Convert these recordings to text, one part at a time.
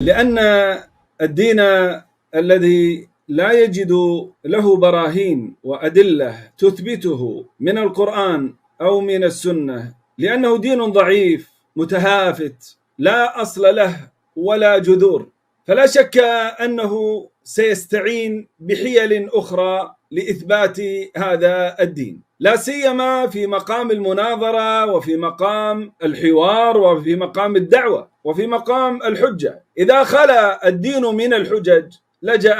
لأن الدين الذي لا يجد له براهين وأدلة تثبته من القرآن أو من السنة، لأنه دين ضعيف متهافت لا أصل له ولا جذور، فلا شك أنه سيستعين بحيل أخرى لإثبات هذا الدين، لا سيما في مقام المناظرة وفي مقام الحوار وفي مقام الدعوة وفي مقام الحجة. إذا خلا الدين من الحجج لجأ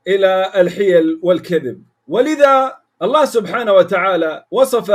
إلى الحيل والكذب، ولذا الله سبحانه وتعالى وصف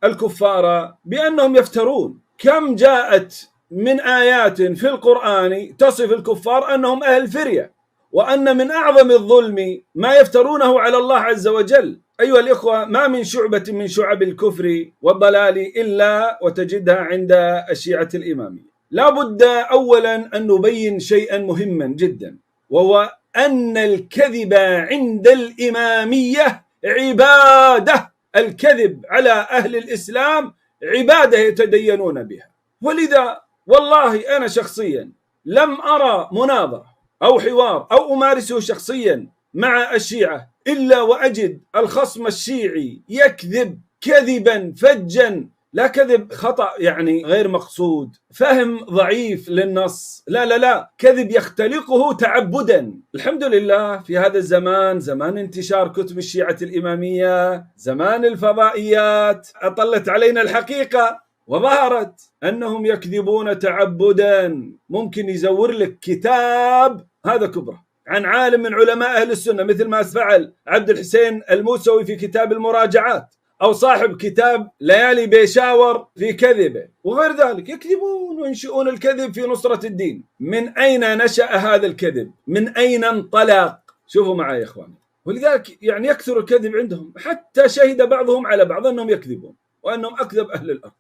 الكفار بأنهم يفترون. كم جاءت من آيات في القرآن تصف الكفار أنهم أهل فرية، وأن من أعظم الظلم ما يفترونه على الله عز وجل. أيها الإخوة، ما من شعبة من شعب الكفر والضلال إلا وتجدها عند الشيعة الإمامية. لا بد أولا أن نبين شيئا مهما جدا، وهو أن الكذب عند الإمامية عبادة. الكذب على أهل الإسلام عبادة يتدينون بها. ولذا والله أنا شخصيا لم أرى مناظرة أو حوار أو أمارسه شخصيا مع الشيعة إلا وأجد الخصم الشيعي يكذب كذبا فجا، لا كذب خطأ يعني غير مقصود، فهم ضعيف للنص، لا كذب يختلقه تعبدا. الحمد لله في هذا الزمان، زمان انتشار كتب الشيعة الإمامية، زمان الفضائيات، أطلت علينا الحقيقة وظهرت أنهم يكذبون تعبدا. ممكن يزور لك كتاب هذا كبره عن عالم من علماء أهل السنة، مثل ما فعل عبد الحسين الموسوي في كتاب المراجعات، أو صاحب كتاب ليالي بيشاور في كذبه وغير ذلك، يكذبون وينشئون الكذب في نصرة الدين. من أين نشأ هذا الكذب؟ من أين انطلق؟ شوفوا معي يا إخواني. ولذلك يعني يكثر الكذب عندهم، حتى شهد بعضهم على بعض أنهم يكذبون وأنهم أكذب أهل الأرض.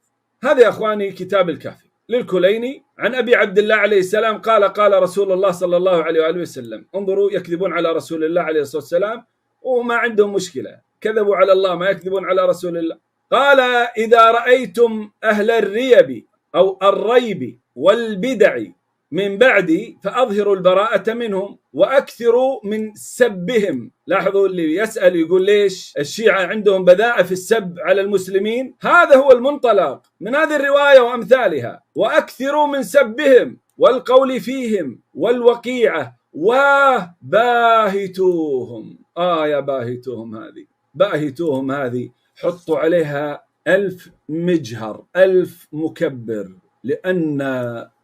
هذا يا إخواني كتاب الكافي للكليني عن أبي عبد الله عليه السلام قال قال رسول الله صلى الله عليه وآله وسلم. انظروا، يكذبون على رسول الله عليه الصلاة والسلام وما عندهم مشكلة، كذبوا على الله ما يكذبون على رسول الله. قال: إذا رأيتم أهل الريب أو الريب والبدع من بعدي فأظهروا البراءة منهم وأكثروا من سبهم. لاحظوا اللي يسأل يقول ليش الشيعة عندهم بذاءة في السب على المسلمين؟ هذا هو المنطلق من هذه الرواية وأمثالها. وأكثروا من سبهم والقول فيهم والوقيعة وباهتوهم. يا باهتوهم هذه حطوا عليها 1000 مجهر، 1000 مكبر، لأن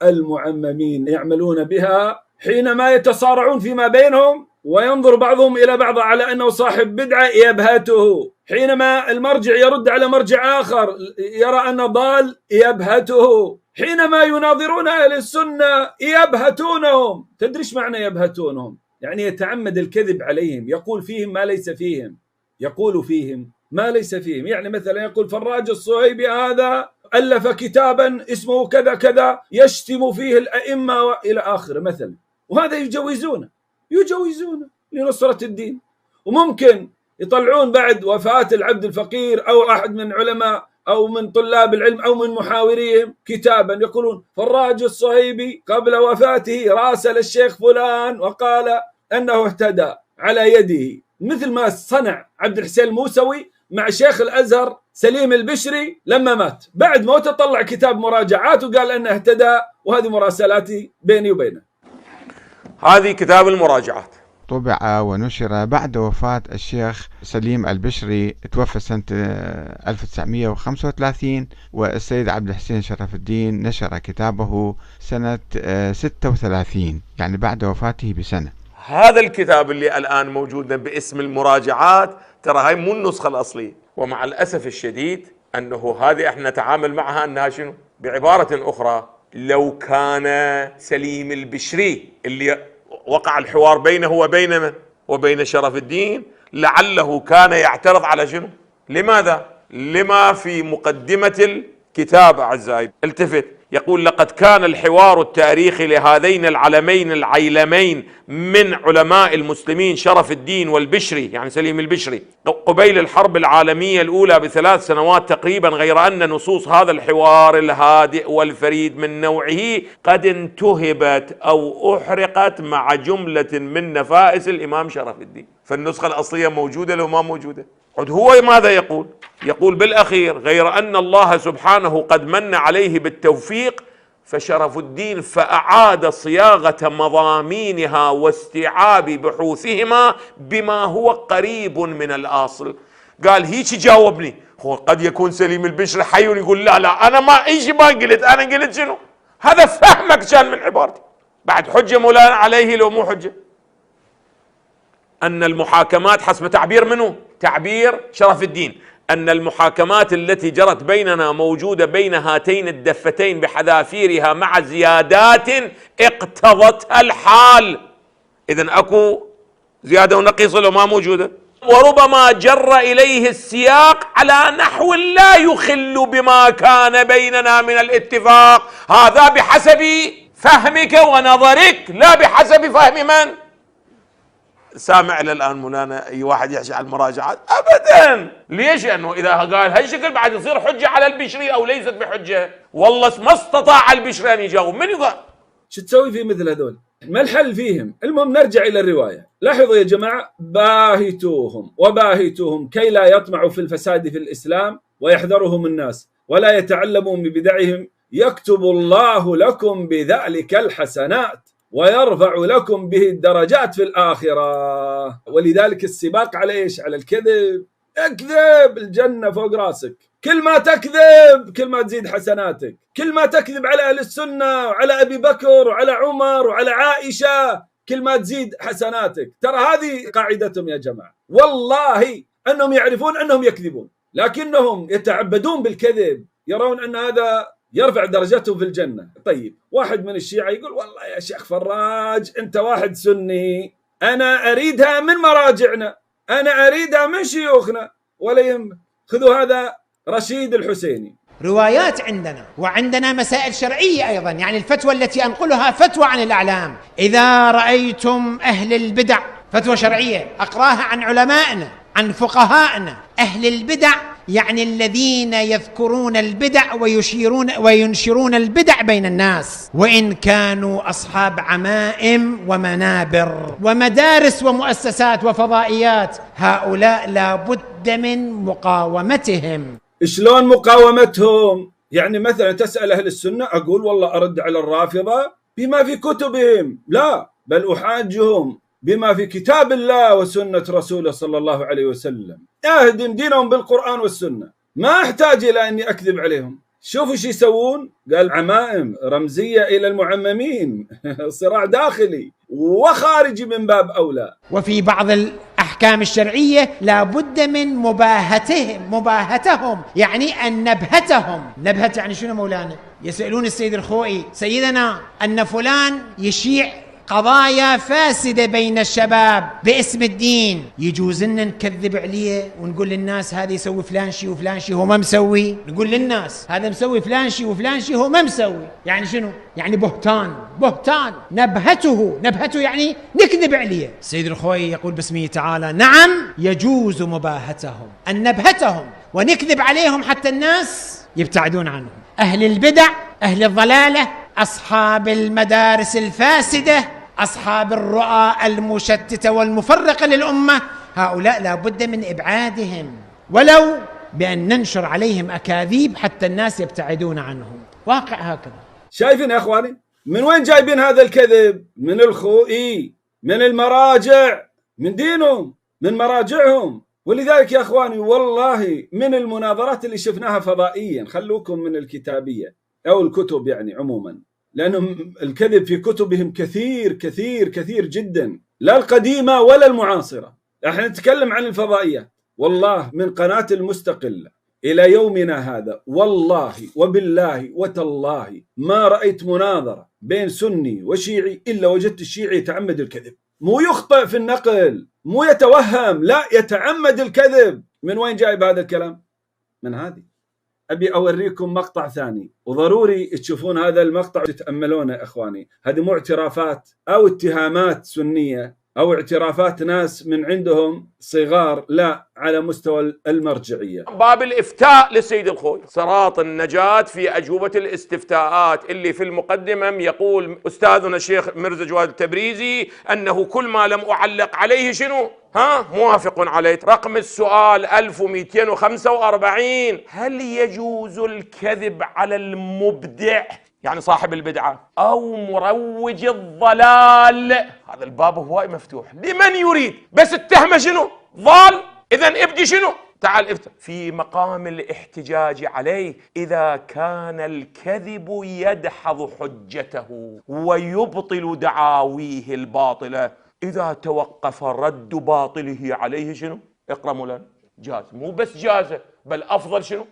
المعممين يعملون بها حينما يتصارعون فيما بينهم وينظر بعضهم إلى بعض على أنه صاحب بدعة يبهته، حينما المرجع يرد على مرجع آخر يرى أنه ضال يبهته، حينما يناظرون أهل السنة يبهتونهم. تدريش معنى يبهتونهم؟ يعني يتعمد الكذب عليهم، يقول فيهم ما ليس فيهم، يقول فيهم ما ليس فيهم. يعني مثلا يقول فراج الصهيبي هذا ألف كتابا اسمه كذا كذا يشتم فيه الأئمة وإلى آخره مثلا، وهذا يجوزونه لنصرة الدين. وممكن يطلعون بعد وفاة العبد الفقير أو أحد من علماء أو من طلاب العلم أو من محاوريهم كتابا يقولون فراج الصهيبي قبل وفاته راسل الشيخ فلان وقال أنه اهتدى على يده، مثل ما صنع عبد الحسين الموسوي مع شيخ الأزهر سليم البشري لما مات. بعد موته طلع كتاب مراجعات وقال أنه اهتدى، وهذه مراسلاتي بيني وبينه. هذه كتاب المراجعات طبع ونشر بعد وفاة الشيخ سليم البشري، توفى سنة 1935، والسيد عبد الحسين شرف الدين نشر كتابه سنة 36، يعني بعد وفاته بسنة. هذا الكتاب اللي الآن موجود باسم المراجعات ترى هاي مو النسخة الأصلية، ومع الأسف الشديد أنه هذه احنا نتعامل معها أنها شنو؟ بعبارة أخرى، لو كان سليم البشري اللي وقع الحوار بينه وبين من؟ وبين شرف الدين، لعله كان يعترض على شنو؟ لماذا؟ لما في مقدمة الكتاب أعزائي. التفت، يقول: لقد كان الحوار التاريخي لهذين العلمين العيلمين من علماء المسلمين شرف الدين والبشري، يعني سليم البشري، قبيل الحرب العالمية الأولى ب3 سنوات تقريبا، غير أن نصوص هذا الحوار الهادئ والفريد من نوعه قد انتهبت أو أحرقت مع جملة من نفائس الإمام شرف الدين. فالنسخة الأصلية موجودة لو ما موجودة. هو ماذا يقول؟ يقول بالأخير: غير أن الله سبحانه قد من عليه بالتوفيق، فشرف الدين فأعاد صياغة مضامينها واستيعاب بحوثهما بما هو قريب من الأصل. قال هيك جاوبني. هو قد يكون سليم البشري حي يقول لا أنا ما إيش ما قلت، أنا قلت شنو؟ هذا فهمك كان من عبارتي. بعد حجة مولانا عليه لو مو حجة؟ أن المحاكمات حسب تعبير منه؟ تعبير شرف الدين، أن المحاكمات التي جرت بيننا موجودة بين هاتين الدفتين بحذافيرها مع زيادات اقتضتها الحال. إذن أكو زيادة ونقيصة لو ما موجودة، وربما جر إليه السياق على نحو لا يخل بما كان بيننا من الاتفاق. هذا بحسب فهمك ونظرك لا بحسب فهم من؟ سامع إلى الآن مولانا أي واحد يحكي على المراجعات؟ أبدا. ليش؟ لأنه إذا قال هالشكل بعد يصير حجة على البشري أو ليست بحجة. والله ما استطاع البشري أن يجاوب. من يقول؟ شو تسوي في مثل هذول؟ ما الحل فيهم؟ المهم نرجع إلى الرواية. لاحظوا يا جماعة: باهتوهم وباهتوهم كي لا يطمعوا في الفساد في الإسلام ويحذرهم الناس ولا يتعلموا من بدعهم، يكتب الله لكم بذلك الحسنات ويرفع لكم به الدرجات في الآخرة. ولذلك السباق على إيش؟ على الكذب. اكذب، الجنة فوق راسك. كل ما تكذب كل ما تزيد حسناتك. كل ما تكذب على أهل السنة وعلى أبي بكر وعلى عمر وعلى عائشة كل ما تزيد حسناتك. ترى هذه قاعدتهم يا جماعة. والله أنهم يعرفون أنهم يكذبون، لكنهم يتعبدون بالكذب، يرون أن هذا يرفع درجتهم في الجنة. طيب واحد من الشيعة يقول: والله يا شيخ فراج أنت واحد سني، أنا أريدها من مراجعنا، أنا أريدها من شيوخنا، ولا يهمك. خذوا هذا رشيد الحسيني. روايات عندنا وعندنا مسائل شرعية أيضا، يعني الفتوى التي أنقلها فتوى عن الأعلام. إذا رأيتم أهل البدع، فتوى شرعية أقراها عن علمائنا عن فقهائنا. أهل البدع يعني الذين يذكرون البدع وينشرون البدع بين الناس، وإن كانوا أصحاب عمائم ومنابر ومدارس ومؤسسات وفضائيات، هؤلاء لا بد من مقاومتهم. شلون مقاومتهم؟ يعني مثلا تسأل أهل السنة، أقول والله أرد على الرافضة بما في كتبهم، لا، بل أحاجهم بما في كتاب الله وسنة رسوله صلى الله عليه وسلم. أهدم دينهم بالقرآن والسنة، ما أحتاج إلى أني أكذب عليهم. شوفوا شو يسوون. قال عمائم رمزية إلى المعممين. صراع داخلي وخارجي من باب أولى. وفي بعض الأحكام الشرعية لا بد من مباهتهم، يعني أن نبهتهم. نبهت يعني شنو مولانا؟ يسألون السيد الخوئي: سيدنا أن فلان يشيع قضايا فاسدة بين الشباب باسم الدين، يجوز لنا نكذب عليه ونقول للناس هذا يسوي فلان شيء وفلان شيء هو ما مسوي؟ نقول للناس هذا مسوي فلان شيء وفلان شيء هو ما مسوي. يعني شنو؟ يعني بهتان. نبهته يعني نكذب عليه. السيد الخوئي يقول باسمه تعالى: نعم يجوز مباهتهم، أن نبهتهم ونكذب عليهم حتى الناس يبتعدون عنهم. أهل البدع، أهل الضلالة، أصحاب المدارس الفاسدة، أصحاب الرؤى المشتتة والمفرقة للأمة، هؤلاء لا بد من إبعادهم، ولو بأن ننشر عليهم أكاذيب حتى الناس يبتعدون عنهم. واقع هكذا. شايفين يا أخواني من وين جايبين هذا الكذب؟ من الخوئي، من المراجع، من دينهم، من مراجعهم. ولذلك يا أخواني والله من المناظرات اللي شفناها فضائيا، خلوكم من الكتابية أو الكتب يعني عموما، لأنهم الكذب في كتبهم كثير كثير كثير جدا، لا القديمة ولا المعاصرة. احنا نتكلم عن الفضائيات. والله من قناة المستقلة إلى يومنا هذا والله وبالله وتالله ما رأيت مناظرة بين سني وشيعي إلا وجدت الشيعي يتعمد الكذب، مو يخطئ في النقل، مو يتوهم، لا يتعمد الكذب. من وين جايب هذا الكلام؟ من هذه. أبي أوريكم مقطع ثاني، وضروري تشوفون هذا المقطع وتتأملونه إخواني. هذه مو اعترافات أو اتهامات سنية أو اعترافات ناس من عندهم صغار، لا، على مستوى المرجعية. باب الإفتاء للسيد الخوئي، صراط النجاة في أجوبة الاستفتاءات، اللي في المقدمة يقول أستاذنا الشيخ مرزا جواد التبريزي أنه كل ما لم أعلق عليه شنو؟ موافق عليه. رقم السؤال 1245: هل يجوز الكذب على المبدع، يعني صاحب البدعة، أو مروج الضلال؟ هذا الباب هواي مفتوح لمن يريد، بس التهمة شنو؟ ضال. إذن ابدي شنو؟ تعال افتح في مقام الاحتجاج عليه إذا كان الكذب يدحض حجته ويبطل دعاويه الباطلة، إذا توقف رد باطله عليه شنو؟ اقرأ مولانا. جاز، مو بس جازة، بل أفضل شنو؟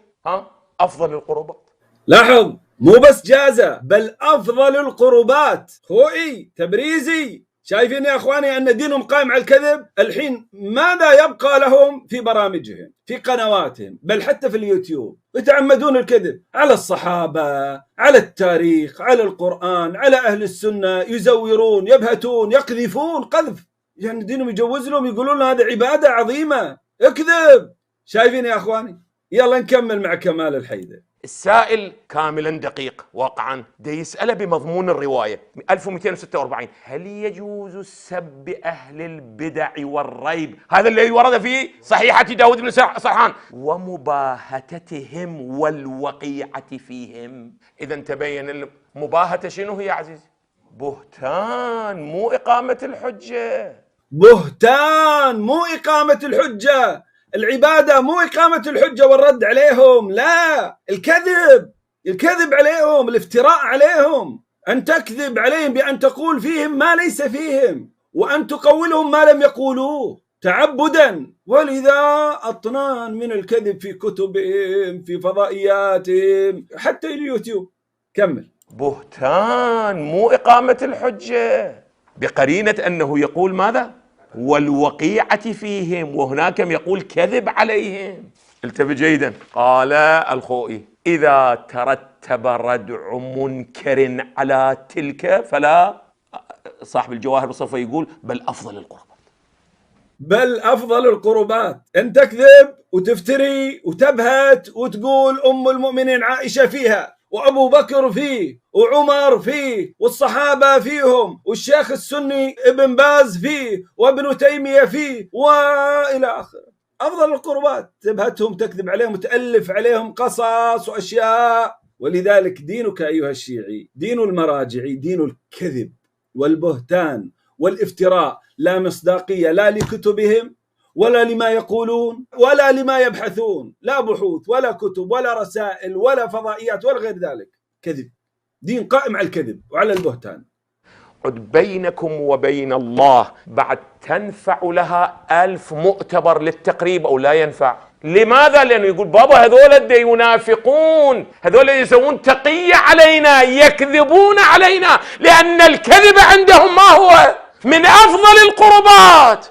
أفضل القربات. لاحظ، مو بس جازة بل أفضل القربات. خوئي تبريزي، شايفين يا أخواني أن دينهم قائم على الكذب؟ الحين ماذا يبقى لهم في برامجهم، في قنواتهم، بل حتى في اليوتيوب؟ يتعمدون الكذب على الصحابة، على التاريخ، على القرآن، على أهل السنة، يزورون، يبهتون، يقذفون قذف. يعني دينهم يجوز لهم، يقولون هذا عبادة عظيمة. اكذب. شايفين يا أخواني؟ يلا نكمل مع كمال الحيدر. السائل كاملا دقيق واقعا يسأله بمضمون الرواية 1246: هل يجوز سب أهل البدع والريب، هذا الذي ورد في صحيحة داود بن سرحان، ومباهتتهم والوقيعة فيهم؟ إذا تبين المباهتة شنو هي يا عزيزي؟ بهتان، مو إقامة الحجة. بهتان، مو إقامة الحجة. العبادة مو إقامة الحجة والرد عليهم، لا، الكذب عليهم، الافتراء عليهم، أن تكذب عليهم بأن تقول فيهم ما ليس فيهم، وأن تقولهم ما لم يقولوه تعبدا. ولذا أطنان من الكذب في كتبهم، في فضائياتهم، حتى اليوتيوب. كمل. بهتان، مو إقامة الحجة، بقرينة أنه يقول ماذا؟ والوقيعة فيهم، وهناك يقول كذب عليهم. التفت جيدا. قال الخوئي: إذا ترتب ردع منكر على تلك فلا، صاحب الجواهر الصفة يقول: بل أفضل القربات. بل أفضل القربات أن تكذب وتفتري وتبهت وتقول أم المؤمنين عائشة فيها، وأبو بكر فيه، وعمر فيه، والصحابة فيهم، والشيخ السني ابن باز فيه، وابن تيمية فيه، وإلى آخره. أفضل القربات تبهتهم، تكذب عليهم، وتألف عليهم قصص وأشياء. ولذلك دينك أيها الشيعي، دين المراجعي، دين الكذب والبهتان والافتراء، لا مصداقية لا لكتبهم ولا لما يقولون ولا لما يبحثون، لا بحوث ولا كتب ولا رسائل ولا فضائيات ولا غير ذلك. كذب، دين قائم على الكذب وعلى البهتان. عد بينكم وبين الله بعد تنفع لها 1000 مؤتبر للتقريب أو لا ينفع. لماذا؟ لأنه يقول بابا هذول اللي ينافقون، هذول يسوون تقية علينا، يكذبون علينا، لأن الكذب عندهم ما هو؟ من أفضل القربات.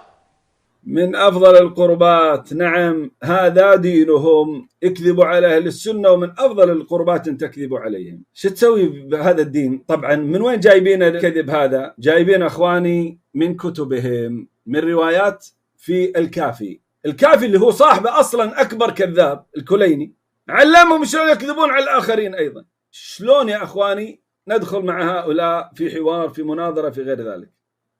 من أفضل القربات، نعم، هذا دينهم، اكذبوا على أهل السنة، ومن أفضل القربات أن تكذبوا عليهم. شو تسوي بهذا الدين؟ طبعا من وين جايبين الكذب هذا؟ جايبين أخواني من كتبهم، من روايات في الكافي. الكافي اللي هو صاحبه أصلا أكبر كذاب، الكليني، علمهم شلون يكذبون على الآخرين أيضا. شلون يا أخواني ندخل مع هؤلاء في حوار، في مناظرة، في غير ذلك؟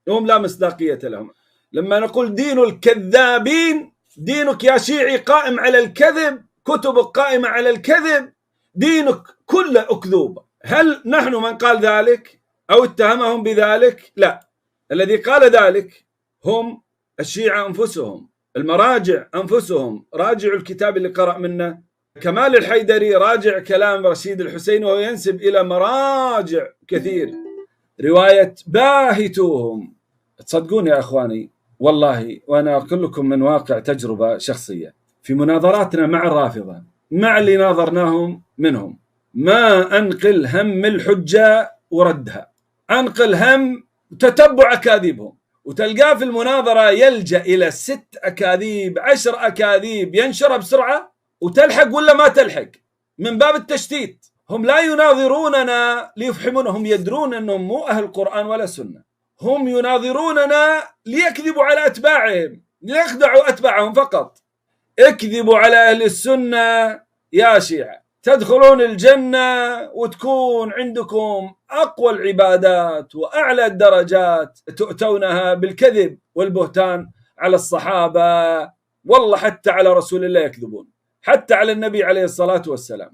هم لا مصداقية لهم. لما نقول دين الكذابين، دينك يا شيعي قائم على الكذب، كتبك قائمة على الكذب، دينك كله أكذوبة. هل نحن من قال ذلك أو اتهمهم بذلك؟ لا، الذي قال ذلك هم الشيعة أنفسهم، المراجع أنفسهم. راجعوا الكتاب اللي قرأ منه كمال الحيدري، راجع كلام رشيد الحسيني وهو ينسب إلى مراجع كثير، رواية باهتوهم. تصدقون يا أخواني والله، وأنا أقول لكم من واقع تجربة شخصية، في مناظراتنا مع الرافضة، مع اللي ناظرناهم منهم، ما أنقل هم الحجة وردها، أنقل هم تتبع أكاذيبهم. وتلقاه في المناظرة يلجأ إلى 6 أكاذيب 10 أكاذيب، ينشرها بسرعة وتلحق ولا ما تلحق. من باب التشتيت. هم لا يناظروننا ليفحمون، هم يدرون أنهم مو أهل القرآن ولا سنة، هم يناظروننا ليكذبوا على أتباعهم، ليخدعوا أتباعهم فقط. اكذبوا على أهل السنة يا شيعة، تدخلون الجنة وتكون عندكم أقوى العبادات وأعلى الدرجات، تؤتونها بالكذب والبهتان على الصحابة، والله حتى على رسول الله يكذبون، حتى على النبي عليه الصلاة والسلام.